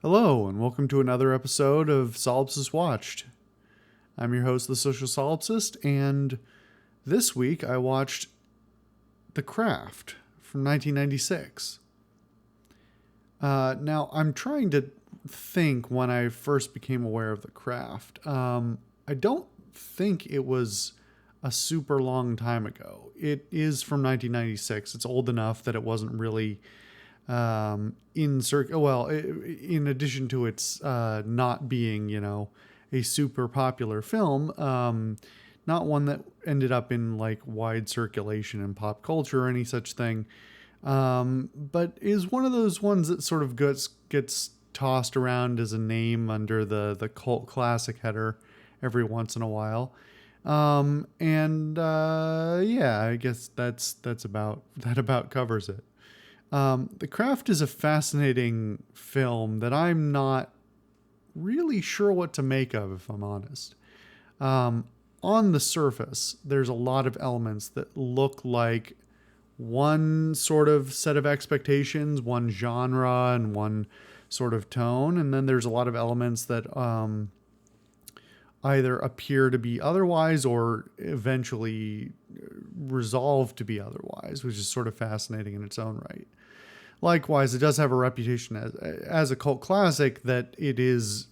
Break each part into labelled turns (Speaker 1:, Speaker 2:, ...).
Speaker 1: Hello, and welcome to another episode of Solipsist Watched. I'm your host, the Social Solipsist, and this week I watched The Craft from 1996. Now, I'm trying to think when I first became aware of The Craft. I don't think it was a super long time ago. It is from 1996. It's old enough that it wasn't really in addition to its not being, a super popular film, not one that ended up in like wide circulation in pop culture or any such thing, but is one of those ones that sort of gets tossed around as a name under the cult classic header every once in a while. Yeah, I guess that about covers it. The Craft is a fascinating film that I'm not really sure what to make of, if I'm honest. Um, on the surface, there's a lot of elements that look like one sort of set of expectations, one genre, and one sort of tone. And then there's a lot of elements that either appear to be otherwise or eventually resolve to be otherwise, which is sort of fascinating in its own right. Likewise, it does have a reputation as a cult classic that it is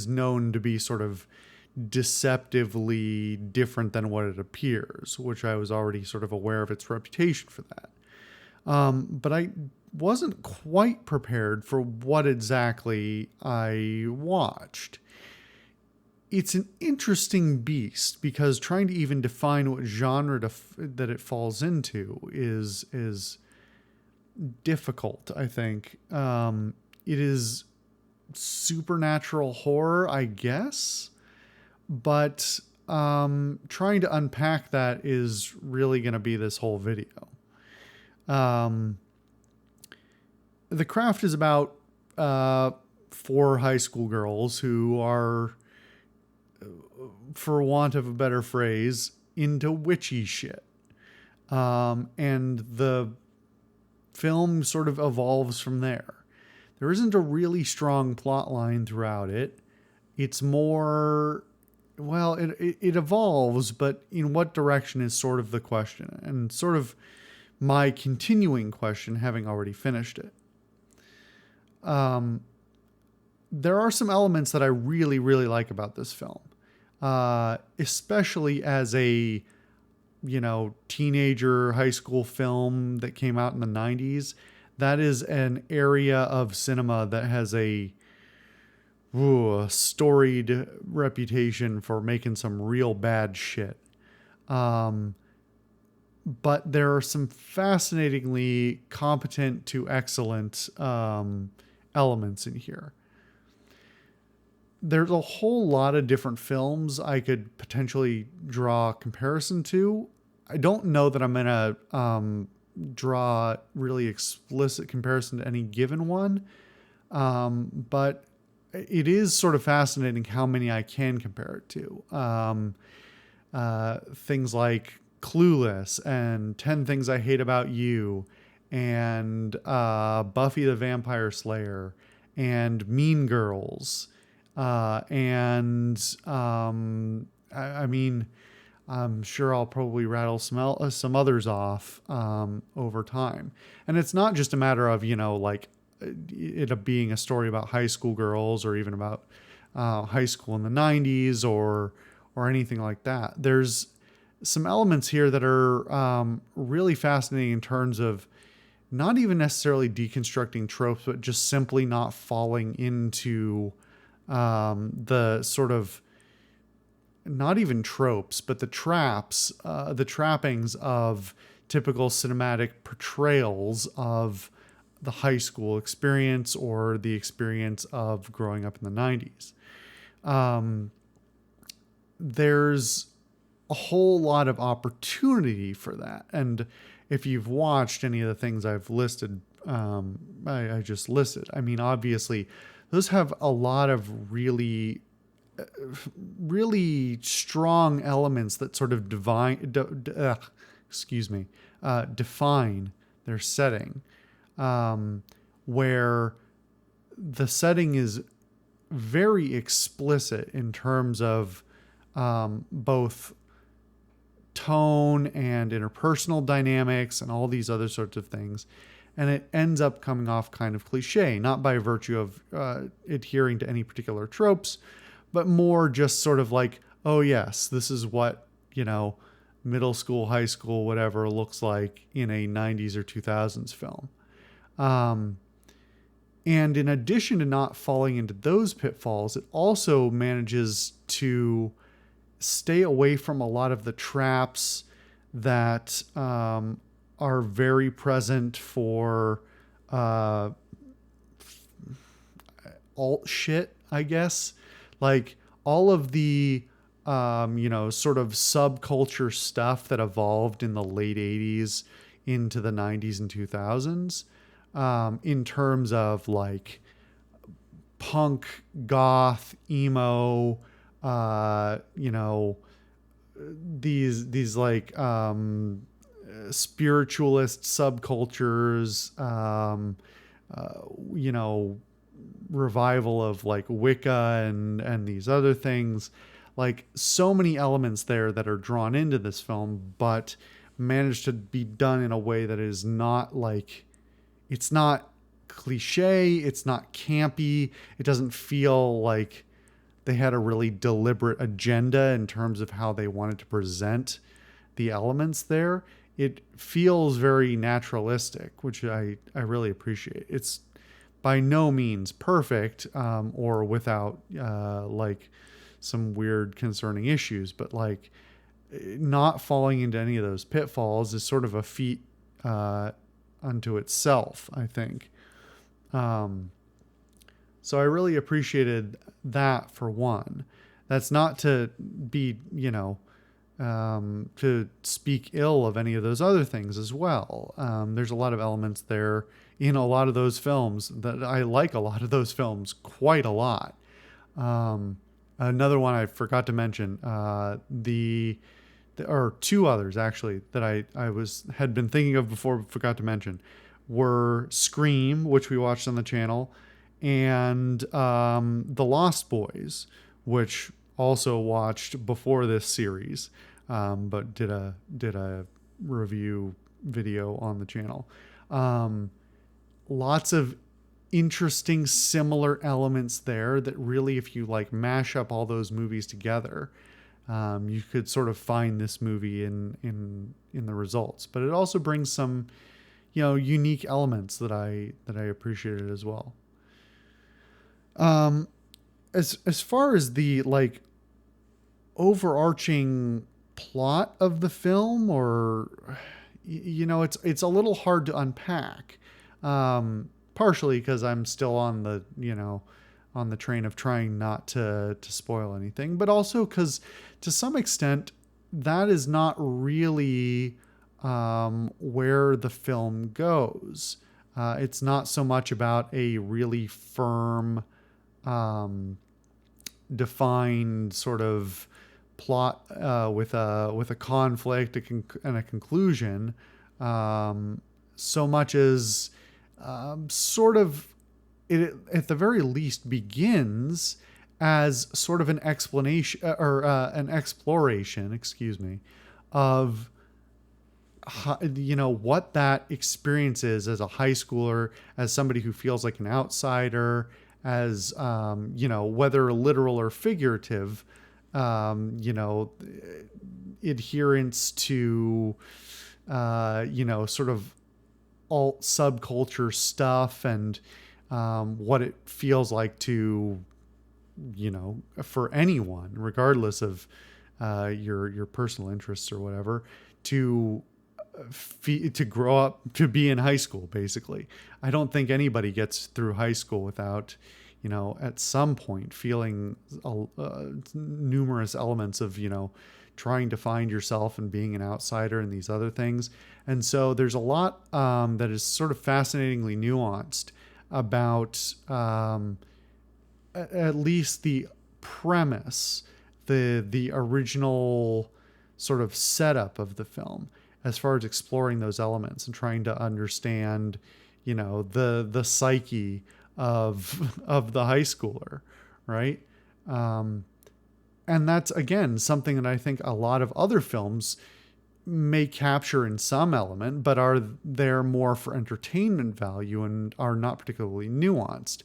Speaker 1: known to be sort of deceptively different than what it appears, which I was already sort of aware of its reputation for that. But I wasn't quite prepared for what exactly I watched. It's an interesting beast because trying to even define what genre that it falls into is difficult, I think. It is supernatural horror, I guess, but trying to unpack that is really going to be this whole video. Um, the Craft is about four high school girls who are, for want of a better phrase, into witchy shit. And the film sort of evolves from there. There isn't a really strong plot line throughout it. It's more, well, it evolves, but in what direction is sort of the question, and sort of my continuing question, having already finished it. There are some elements that I really, really like about this film, especially as a teenager high school film that came out in the 90s. That is an area of cinema that has a storied reputation for making some real bad shit. Um, but there are some fascinatingly competent to excellent elements in here. There's a whole lot of different films I could potentially draw a comparison to. I don't know that I'm going to draw really explicit comparison to any given one, but it is sort of fascinating how many I can compare it to. Things like Clueless and 10 Things I Hate About You and Buffy the Vampire Slayer and Mean Girls. I mean, I'm sure I'll probably rattle some others off over time. And it's not just a matter of, like it being a story about high school girls or even about high school in the 90s or anything like that. There's some elements here that are really fascinating in terms of not even necessarily deconstructing tropes, but just simply not falling into the sort of not even tropes, but the trappings of typical cinematic portrayals of the high school experience or the experience of growing up in the 90s. There's a whole lot of opportunity for that. And if you've watched any of the things I've listed, I just listed, I mean, obviously, those have a lot of really strong elements that sort of define their setting, where the setting is very explicit in terms of both tone and interpersonal dynamics and all these other sorts of things. And it ends up coming off kind of cliche, not by virtue of adhering to any particular tropes, but more just sort of like, oh, yes, this is what, middle school, high school, whatever looks like in a 90s or 2000s film. Um, and in addition to not falling into those pitfalls, it also manages to stay away from a lot of the traps that are very present for uh, alt shit, I guess. Like all of the, sort of subculture stuff that evolved in the late 80s into the 90s and 2000s, in terms of like punk, goth, emo, uh, you know, these like spiritualist subcultures, uh, you know, revival of like Wicca and these other things, like so many elements there that are drawn into this film, but managed to be done in a way that is not like, it's not cliche, it's not campy, it doesn't feel like they had a really deliberate agenda in terms of how they wanted to present the elements there. It feels very naturalistic, which I really appreciate. It's by no means perfect, or without like some weird concerning issues, but like not falling into any of those pitfalls is sort of a feat unto itself, I think. Um, so I really appreciated that for one. That's not to be, to speak ill of any of those other things as well. There's a lot of elements there in a lot of those films that I like, a lot of those films quite a lot. Another one I forgot to mention, or two others actually that had been thinking of before, but forgot to mention, were Scream, which we watched on the channel, and The Lost Boys, which also watched before this series, but did a review video on the channel. Lots of interesting similar elements there that really, if you like mash up all those movies together, you could sort of find this movie in the results. But it also brings some, unique elements that I appreciated as well. As far as the like overarching plot of the film, or it's a little hard to unpack. Partially because I'm still on the on the train of trying not to spoil anything, but also because to some extent that is not really where the film goes. It's not so much about a really firm, defined sort of plot with a conflict and a conclusion, so much as sort of it at the very least begins as sort of an explanation or an exploration, excuse me, of how, what that experience is as a high schooler, as somebody who feels like an outsider, as whether literal or figurative, adherence to sort of alt subculture stuff, and what it feels like to, for anyone, regardless of your personal interests or whatever, to to grow up to be in high school. Basically, I don't think anybody gets through high school without, at some point feeling numerous elements of, trying to find yourself and being an outsider and these other things. And so there's a lot that is sort of fascinatingly nuanced about at least the premise, the original sort of setup of the film, as far as exploring those elements and trying to understand, the psyche of the high schooler, right? And that's again something that I think a lot of other films may capture in some element, but are there more for entertainment value and are not particularly nuanced,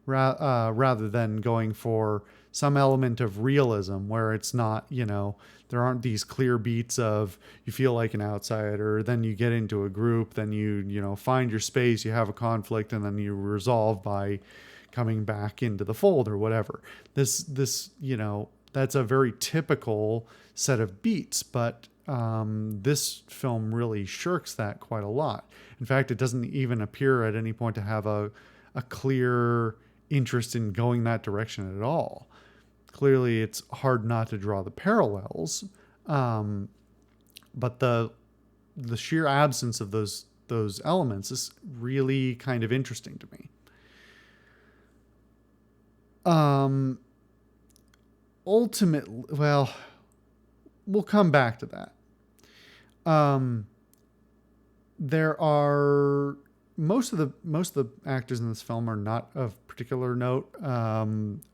Speaker 1: rather than going for some element of realism where it's not, there aren't these clear beats of you feel like an outsider, then you get into a group, then you find your space, you have a conflict, and then you resolve by coming back into the fold or whatever. This that's a very typical set of beats, but this film really shirks that quite a lot. In fact, it doesn't even appear at any point to have a clear interest in going that direction at all. Clearly, it's hard not to draw the parallels, but the sheer absence of those elements is really kind of interesting to me. Um, Ultimately, well, we'll come back to that. Um, there are most of the actors in this film are not of particular note.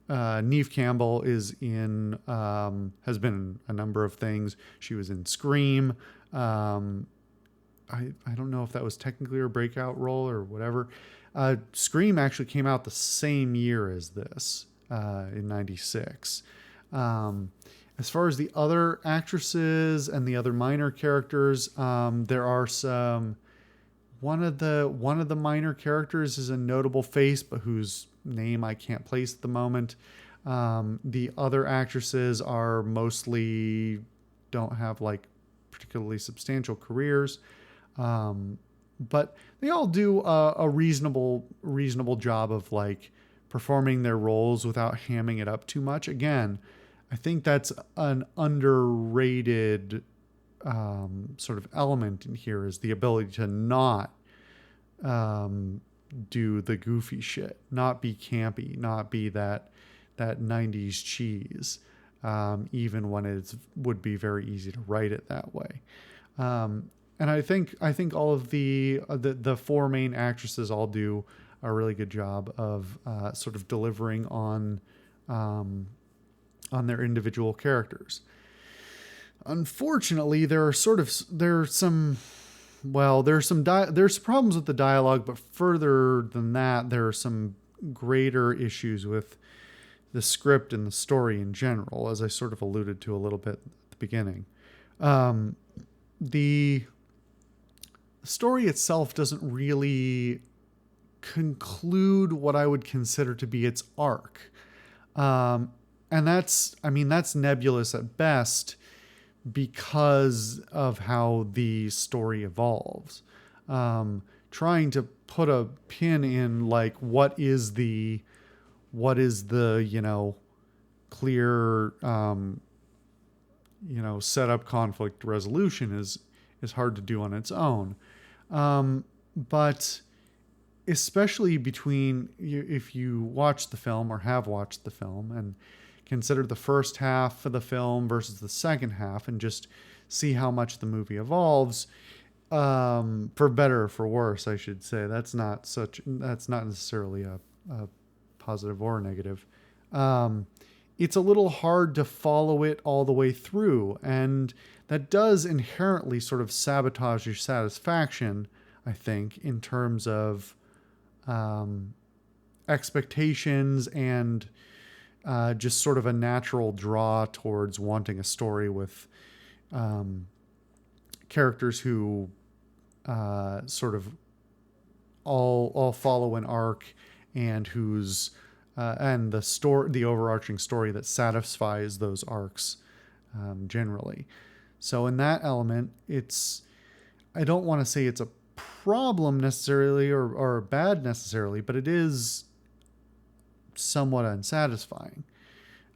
Speaker 1: Neve Campbell has been in a number of things. She was in Scream. I don't know if that was technically her breakout role or whatever. Scream actually came out the same year as this, in '96. Um, as far as the other actresses and the other minor characters, there are some. One of the minor characters is a notable face, but whose name I can't place at the moment. The other actresses are mostly don't have like particularly substantial careers, but they all do a reasonable job of like performing their roles without hamming it up too much. Again, I think that's an underrated sort of element in here, is the ability to not do the goofy shit, not be campy, not be that '90s cheese, even when it would be very easy to write it that way. And I think all of the four main actresses all do a really good job of sort of delivering on their individual characters. Unfortunately, there's problems with the dialogue, but further than that, there are some greater issues with the script and the story in general, as I sort of alluded to a little bit at the beginning. The story itself doesn't really conclude what I would consider to be its arc. And that's nebulous at best because of how the story evolves. Trying to put a pin in like what is the clear set up conflict resolution is hard to do on its own. But especially between you, if you watch the film or have watched the film and consider the first half of the film versus the second half and just see how much the movie evolves, for better or for worse, I should say. That's not necessarily a positive or a negative. It's a little hard to follow it all the way through, and that does inherently sort of sabotage your satisfaction, I think, in terms of expectations and just sort of a natural draw towards wanting a story with characters who sort of all follow an arc and whose and the overarching story that satisfies those arcs generally. So in that element, I don't want to say it's a problem necessarily or bad necessarily, but it is somewhat unsatisfying.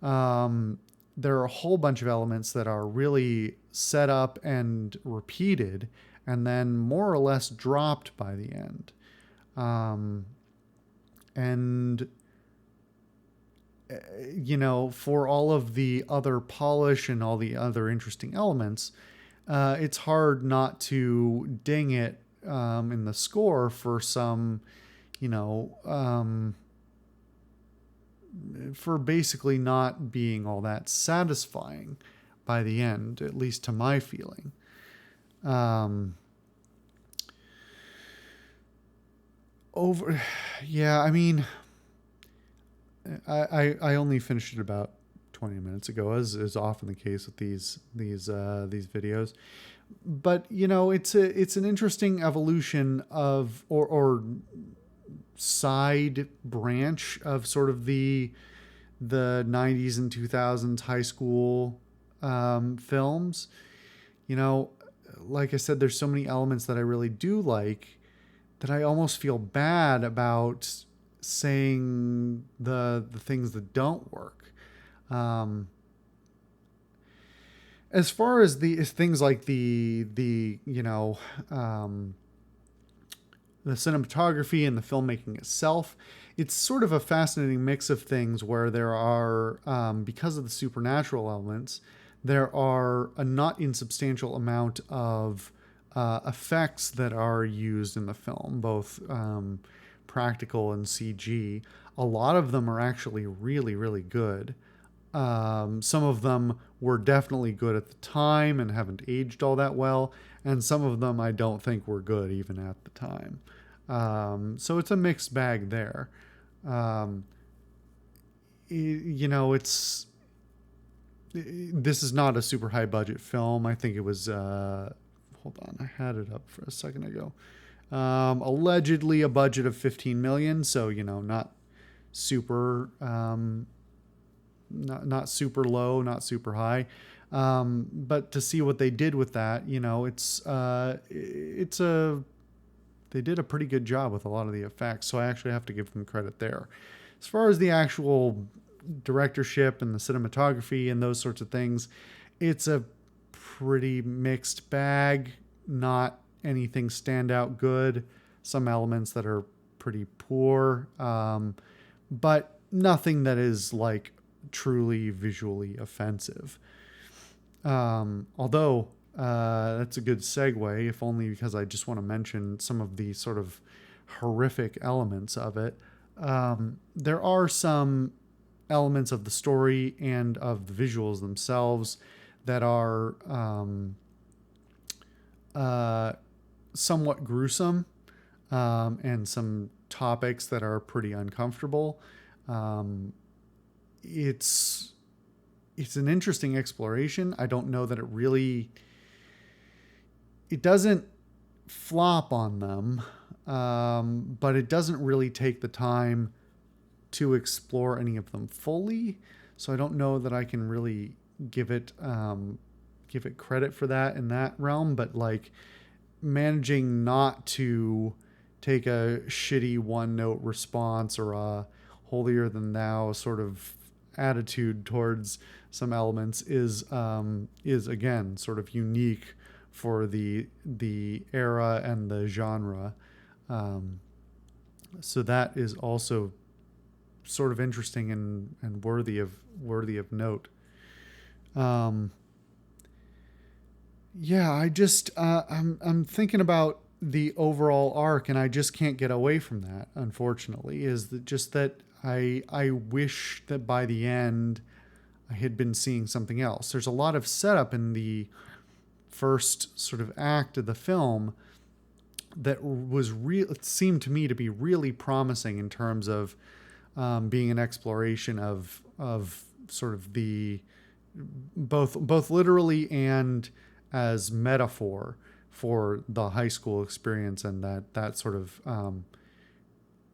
Speaker 1: There are a whole bunch of elements that are really set up and repeated and then more or less dropped by the end. And for all of the other polish and all the other interesting elements, it's hard not to ding it in the score for some, you know, for basically not being all that satisfying by the end, at least to my feeling. Um, over, yeah, I mean, I only finished it about 20 minutes ago, as is often the case with these videos. But you know, it's an interesting evolution of or side branch of sort of the 90s and 2000s high school films. You know, like I said, there's so many elements that I really do like that I almost feel bad about saying the things that don't work. Um, as far as the things like the the cinematography and the filmmaking itself, it's sort of a fascinating mix of things where there are, because of the supernatural elements, there are a not insubstantial amount of effects that are used in the film, both practical and CG. A lot of them are actually really, really good. Some of them were definitely good at the time and haven't aged all that well, and some of them I don't think were good even at the time. So it's a mixed bag there. Um, you know, this is not a super high budget film. I think it was. Hold on, I had it up for a second ago. Allegedly a budget of 15 million, so you know, not super not super low, not super high. But to see what they did with that, you know, it's a they did a pretty good job with a lot of the effects. So I actually have to give them credit there. As far as the actual directorship and the cinematography and those sorts of things, it's a pretty mixed bag. Not anything stand out good. Some elements that are pretty poor, but nothing that is like truly visually offensive. Although that's a good segue, if only because I just want to mention some of the sort of horrific elements of it. There are some elements of the story and of the visuals themselves that are somewhat gruesome, and some topics that are pretty uncomfortable. Um, it's it's an interesting exploration. I don't know that it doesn't flop on them, but it doesn't really take the time to explore any of them fully. So I don't know that I can really give it give it credit for that in that realm. But like managing not to take a shitty one note response or a holier than thou sort of attitude towards some elements is again sort of unique for the era and the genre. Um, so that is also sort of interesting and worthy of note. Um, yeah, I'm thinking about the overall arc, and I just can't get away from that. Unfortunately, is that just that I wish that by the end I had been seeing something else. There's a lot of setup in the first sort of act of the film that was real. It seemed to me to be really promising in terms of being an exploration of sort of the both literally and as metaphor for the high school experience and that sort of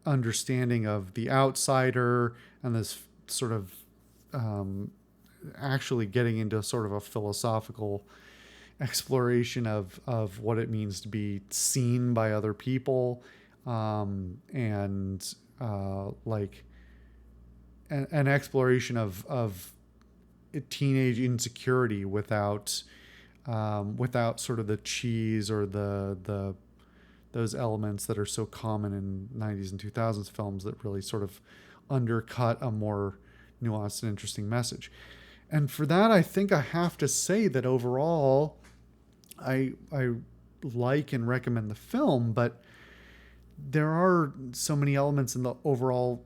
Speaker 1: understanding of the outsider and this sort of actually getting into sort of a philosophical exploration of what it means to be seen by other people, and like an exploration of teenage insecurity without sort of the cheese or the those elements that are so common in 90s and 2000s films that really sort of undercut a more nuanced and interesting message. And for that, I think I have to say that overall, I like and recommend the film, but there are so many elements in the overall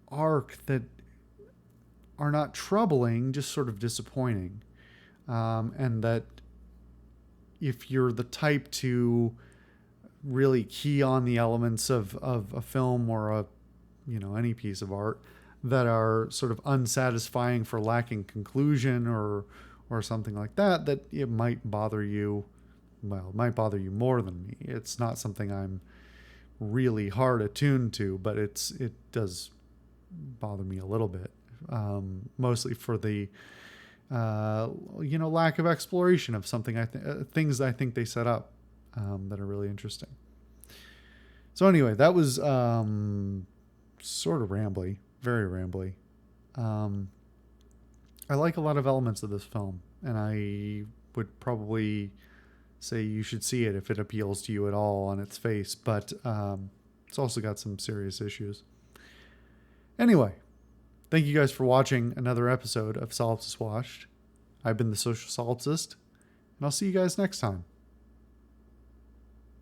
Speaker 1: arc that are not troubling, just sort of disappointing. And that if you're the type to really key on the elements of a film or any piece of art that are sort of unsatisfying for lacking conclusion or something like that, that it might bother you. Well, it might bother you more than me. It's not something I'm really hard attuned to, but it does bother me a little bit. Mostly for the lack of exploration of something things I think they set up that are really interesting. So anyway, that was sort of rambly, very rambly. I like a lot of elements of this film, and I would probably say you should see it if it appeals to you at all on its face, but it's also got some serious issues. Anyway, thank you guys for watching another episode of Solipsist Watched. I've been the Social Solipsist, and I'll see you guys next time.